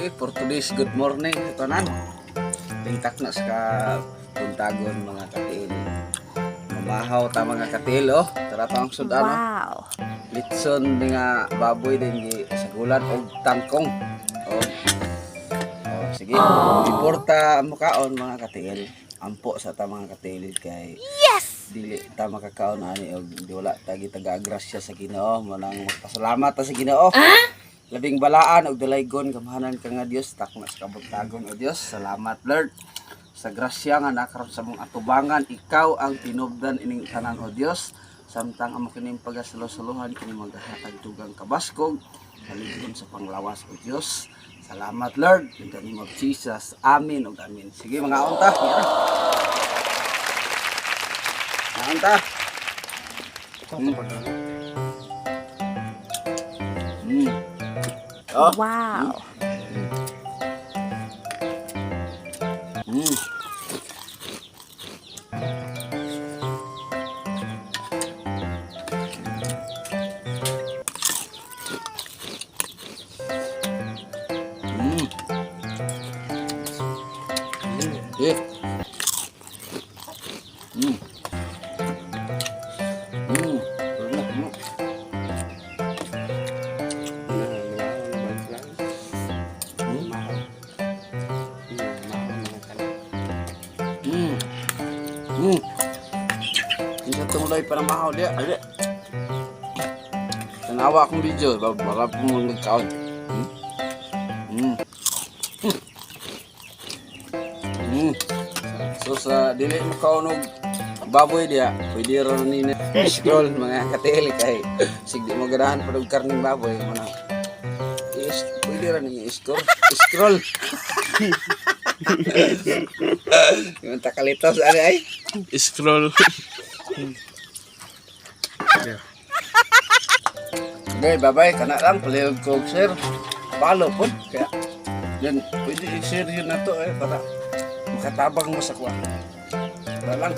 Okay, for today's good morning, tanan. Tingtak na sa puntagon mga katil. Mamahaw ta mga katil, oh. Tara pang sudan, Wow. litson nga baboy din sa gulan og tangkong. Oh. Oh, sige. Importa mukaon mga katil. Ampo sa ta mga katil kay Yes! dili ta makakaon ani og wala ta gitaga-grasya sa Ginoo, manang magpasalamat ta sa Ginoo. Labing balaan og dalaygon kamahanan ka nga Dios takna sa kabuntagon o Dios. Salamat Lord sa grasya nga nakaroon sa mong atubangan. Ikaw ang tinubdan ining tanan o Dios. Samtang amo kining pagasalo-saluhan kini maghatag dugang kabaskog haligon sa panglawas o Dios. Salamat Lord in the name of Jesus. Amen ug amen. Sige mga unta. Mga unta. Oh. Wow. Mm. Mm. Eh. Mm. Mm. Isa tungloy para mahaw dia. Ada. Tanawa akong video, baka po mo nagkaon. So sa dili mo kaunog baboy dia, pwede ron ni scroll mga katil kay sigdi mo ganahan pa og karning baboy mo na. Yes, pwede ron ni scroll. Yung takalitos ano ay? Scroll. Okay, bye-bye. Kana lang, paliwag ko, sir. Follow po. Kaya, yan, pwede i-share yun na to para makatabang mo sa kwa. Wala lang.